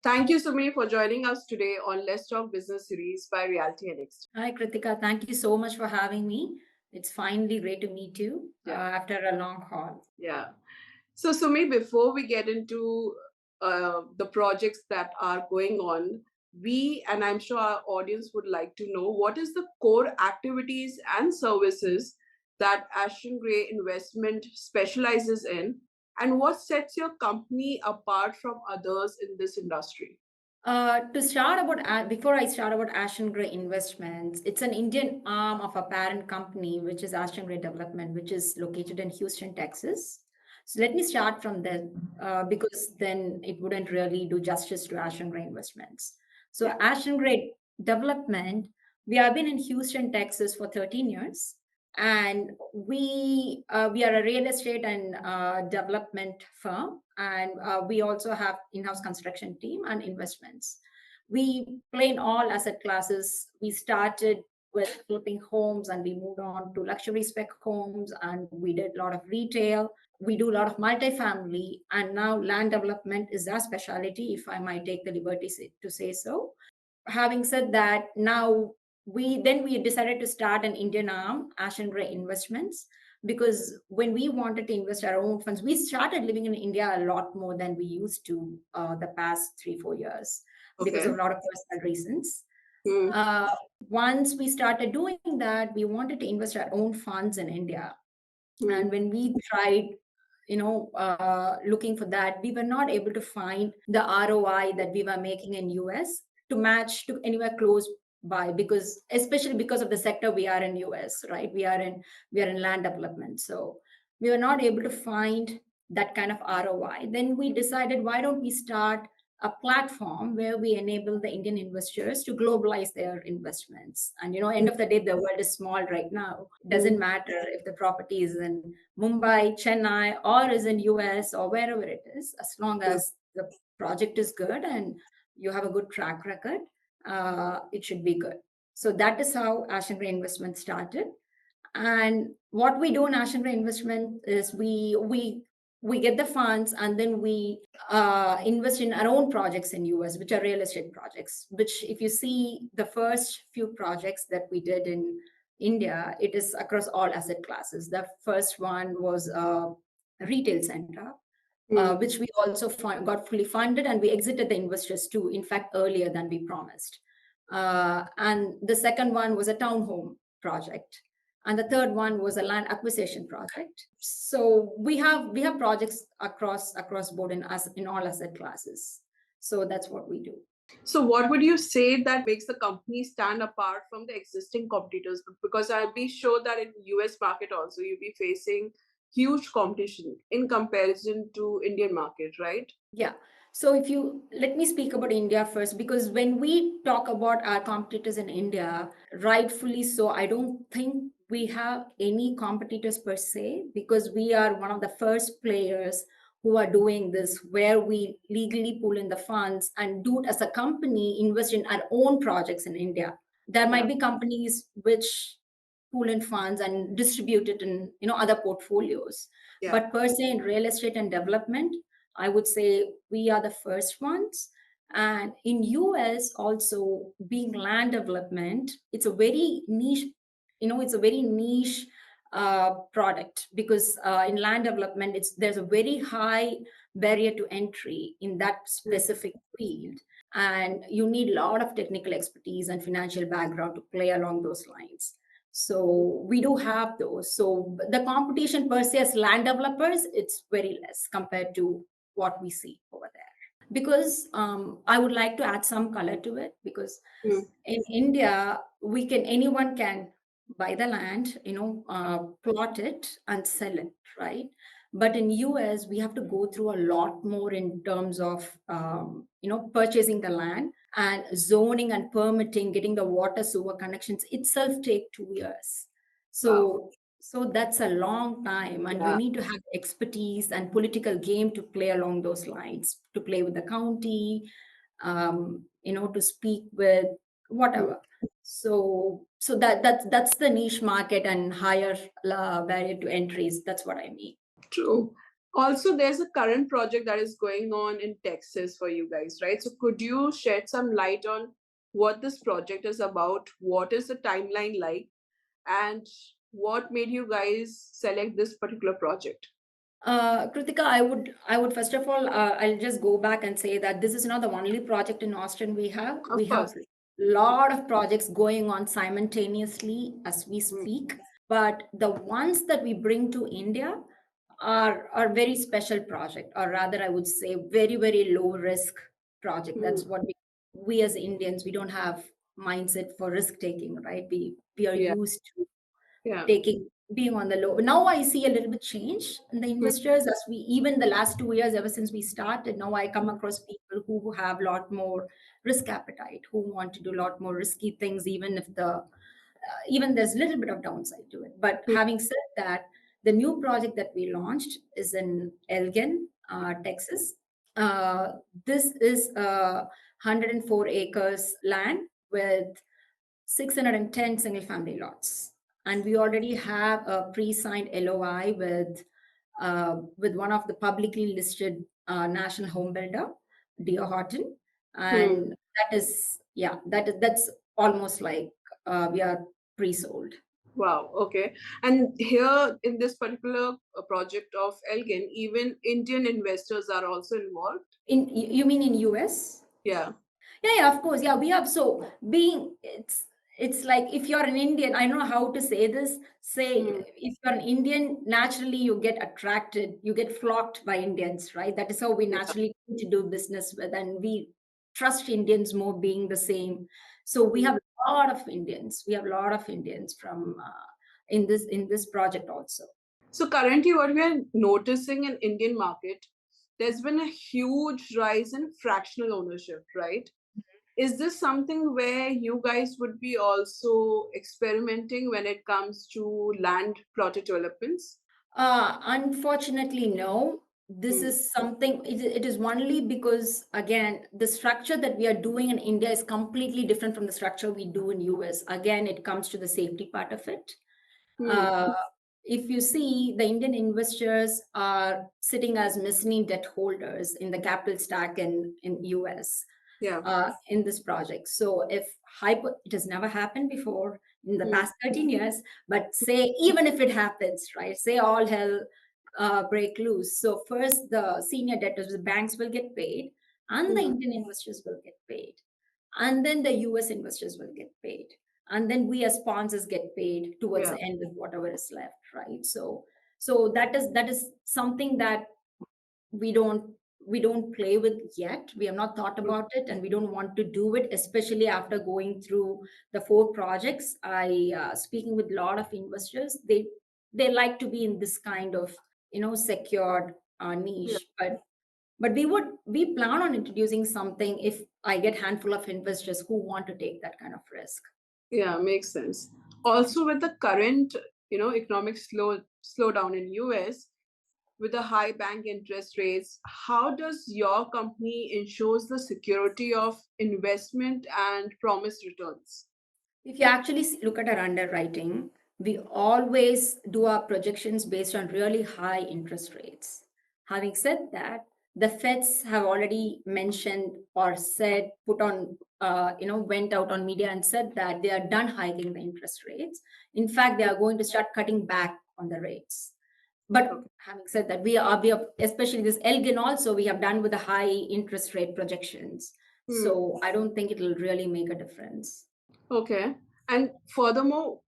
Thank you, Sumi, for joining us today on Let's Talk Business series by RealtyNXT. Hi, Kritika. Thank you so much for having me. It's finally great to meet you after a long haul. Yeah. So, Sumi, before we get into the projects that are going on, and I'm sure our audience would like to know, what is the core activities and services that Ashton Gray Investment specializes in, and what sets your company apart from others in this industry? Before I start about Ashen Gray Investments, it's an Indian arm of a parent company, which is Ashton Gray Development, which is located in Houston, Texas. So let me start from there because then it wouldn't really do justice to Ashen Gray Investments. So Ashen Gray Development, we have been in Houston, Texas for 13 years. And we are a real estate and development firm, and we also have in-house construction team and investments. We play in all asset classes. We started with flipping homes, and we moved on to luxury spec homes, and we did a lot of retail. We do a lot of multifamily, and now land development is our specialty, if I might take the liberty to say so. Having said that, now we decided to start an Indian arm, Ashen Gray Investments, because when we wanted to invest our own funds, we started living in India a lot more than we used to the past 3-4 years because of a lot of personal reasons. Once we started doing that, we wanted to invest our own funds in India. And when we tried looking for that, we were not able to find the ROI that we were making in US to match to anywhere close by, because especially because of the sector we are in US, right? We are in land development. So we were not able to find that kind of ROI. Then we decided, why don't we start a platform where we enable the Indian investors to globalize their investments. And end of the day, the world is small right now. It doesn't matter if the property is in Mumbai, Chennai, or is in US or wherever it is, as long as the project is good and you have a good track record, it should be good. So that is how Ashen Gray Investment started. And what we do in Ashen Gray Investment is we get the funds, and then we invest in our own projects in US, which are real estate projects. Which, if you see the first few projects that we did in India, it is across all asset classes. The first one was a retail center, which we also got fully funded, and we exited the investors too, in fact, earlier than we promised. And the second one was a townhome project. And the third one was a land acquisition project. So we have projects across board in all asset classes. So that's what we do. So, what would you say that makes the company stand apart from the existing competitors? Because I'll be sure that in US market also you'll be facing huge competition in comparison to Indian market, right? Yeah. So if you let me speak about India first, because when we talk about our competitors in India, rightfully so, I don't think we have any competitors per se, because we are one of the first players who are doing this, where we legally pull in the funds and do it as a company, invest in our own projects in India. There might be companies which pool in funds and distribute it in other portfolios. But per se in real estate and development, I would say we are the first ones. And in US also, being land development, it's a very niche, product, because in land development, there's a very high barrier to entry in that specific field. And you need a lot of technical expertise and financial background to play along those lines. So we do have those. So the competition per se as land developers, it's very less compared to what we see over there. Because I would like to add some color to it, because in India, anyone can buy the land, plot it and sell it, right? But in US, we have to go through a lot more in terms of, purchasing the land, and zoning and permitting, getting the water sewer connections itself take 2 years. So that's a long time, and you need to have expertise and political game to play along those lines, to play with the county, to speak with whatever. So that's the niche market and higher barrier to entries. That's what I mean. True. Also, there's a current project that is going on in Texas for you guys, right? So, could you shed some light on what this project is about? What is the timeline like? And what made you guys select this particular project? Kritika, I would first of all, I'll just go back and say that this is not the only project in Austin we have. Of We have course. a lot of projects going on simultaneously as we Mm. speak. But the ones that we bring to India are very special project, or rather, I would say very low risk project. That's Mm. what we as Indians, we don't have mindset for risk taking, right? We are Yeah. used to Yeah. taking being on the low. Now I see a little bit change in the Mm. investors as we even the last 2 years ever since we started. Now I come across people who have a lot more risk appetite, who want to do a lot more risky things, even if even there's a little bit of downside to it. But Mm. having said that, the new project that we launched is in Elgin, Texas. Uh, this is 104 acres land with 610 single family lots. And we already have a pre-signed LOI with one of the publicly listed national home builder, D.R. Horton. Mm. And that is, yeah, that's almost like we are pre-sold. Wow. Okay. And here in this particular project of Elgin, even Indian investors are also involved. You mean in US? Yeah. Yeah, of course. Yeah, we have. So being it's like if you're an Indian, I don't know how to say this. Say Mm. if you're an Indian, naturally you get attracted, you get flocked by Indians, right? That is how we Yeah. naturally need to do business with, and we trust Indians more being the same. So we Mm. have a lot of Indians. We have a lot of Indians from in this project also. So currently, what we are noticing in Indian market, there's been a huge rise in fractional ownership, right? Is this something where you guys would be also experimenting when it comes to land plotted developments? Unfortunately, no. This Mm. is something, it is only because, again, the structure that we are doing in India is completely different from the structure we do in US. Again, it comes to the safety part of it. Mm. Uh, if you see, the Indian investors are sitting as mezzanine debt holders in the capital stack in US Yeah. in this project. So if it has never happened before in the Mm. past 13 years, but say even if it happens, right? Say all hell break loose. So first the senior debtors, the banks will get paid, and the Mm. Indian investors will get paid, and then the US investors will get paid, and then we as sponsors get paid towards Yeah. the end with whatever is left, right? So that is something that we don't we don't play with yet. We have not thought Mm. about it, and we don't want to do it, especially after going through the 4 projects. I speaking with a lot of investors, they like to be in this kind of secured Yeah. niche. But we plan on introducing something if I get handful of investors who want to take that kind of risk. Yeah, makes sense. Also, with the current, economic slowdown in US, with the high bank interest rates, how does your company ensures the security of investment and promised returns? If you actually look at our underwriting, we always do our projections based on really high interest rates. Having said that, the Feds have already mentioned or said, went out on media and said that they are done hiking the interest rates. In fact, they are going to start cutting back on the rates. But Okay. having said that, we are especially this Elgin also, we have done with the high interest rate projections. Hmm. So I don't think it will really make a difference. Okay. And furthermore,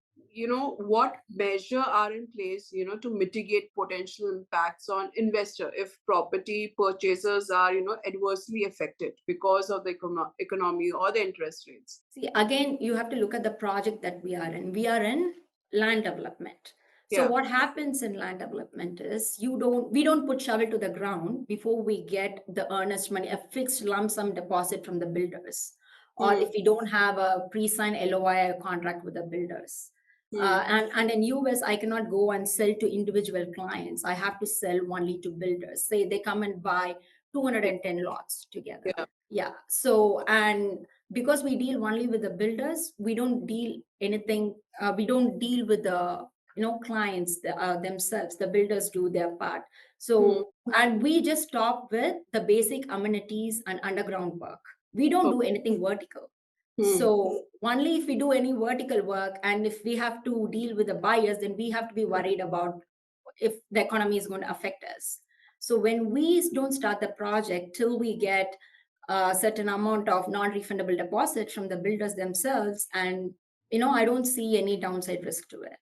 what measure are in place, to mitigate potential impacts on investor if property purchasers are, adversely affected because of the economy or the interest rates? See, again, you have to look at the project that we are in. We are in land development. So Yeah. what happens in land development is we don't put shovel to the ground before we get the earnest money, a fixed lump sum deposit from the builders, or Hmm. if we don't have a pre-signed LOI or contract with the builders. Hmm. And in US, I cannot go and sell to individual clients. I have to sell only to builders. Say they come and buy Yeah. 210 lots together. Yeah. Yeah. So, and because we deal only with the builders, we don't deal anything. We don't deal with the clients themselves, the builders do their part. So, and we just stop with the basic amenities and underground work. We don't do anything vertical. So only if we do any vertical work, and if we have to deal with the buyers, then we have to be worried about if the economy is going to affect us. So when we don't start the project till we get a certain amount of non-refundable deposit from the builders themselves, and I don't see any downside risk to it.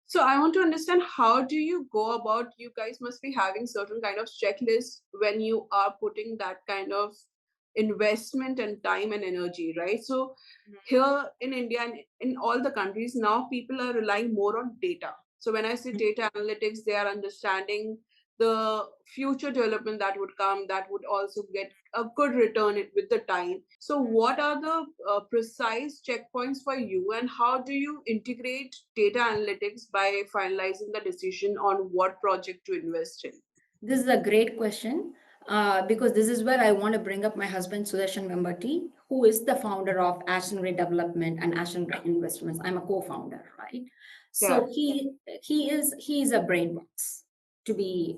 So I want to understand, how do you go about, you guys must be having certain kind of checklists when you are putting that kind of investment and time and energy, right? So here in India and in all the countries now, people are relying more on data. So when I say data analytics, they are understanding the future development that would come, that would also get a good return with the time. So what are the precise checkpoints for you, and how do you integrate data analytics by finalizing the decision on what project to invest in? This is a great question, because this is where I want to bring up my husband, Sudarshan Vembati, who is the founder of Ashton Gray Development and Ashen Gr Investments. I'm a co-founder, right? So he is a brain box to be.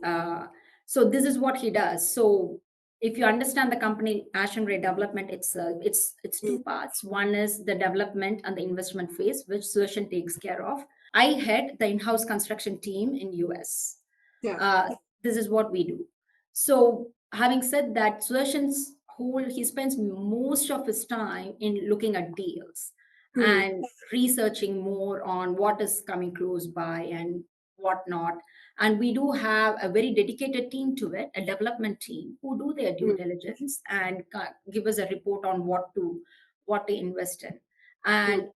So this is what he does. So if you understand the company Ashen Gray Development, it's two parts. One is the development and the investment phase, which Sudarshan takes care of. I head the in-house construction team in US. This is what we do. So having said that, Sudarshan's he spends most of his time in looking at deals and researching more on what is coming close by and whatnot. And we do have a very dedicated team to it, a development team who do their due diligence and give us a report on what to invest in. And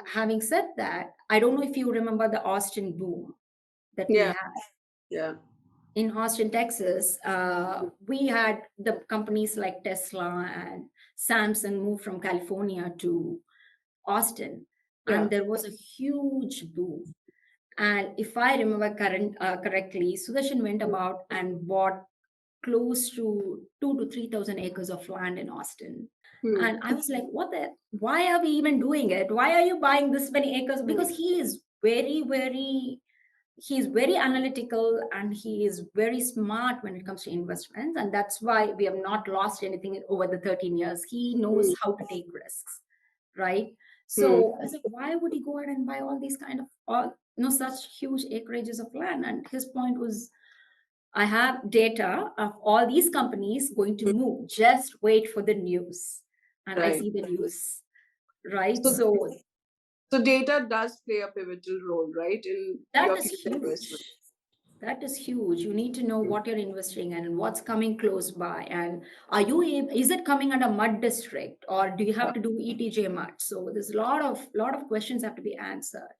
having said that, I don't know if you remember the Austin boom that we had. In Austin, Texas, we had the companies like Tesla and Samsung move from California to Austin, and there was a huge boom. And if I remember correctly, Sudarshan went about and bought close to 2,000 to 3,000 acres of land in Austin. And I was like, why are we even doing it? Why are you buying this many acres? Because he is he's very analytical and he is very smart when it comes to investments, and that's why we have not lost anything over the 13 years. He knows how to take risks, right? So I said, why would he go ahead and buy all these kind of such huge acreages of land? And his point was, I have data of all these companies going to move, just wait for the news. And I see the news, right? So data does play a pivotal role, right, in your future investment. That is huge. You need to know what you're investing in and what's coming close by. And is it coming under mud district, or do you have to do ETJ mud? So there's a lot of questions have to be answered.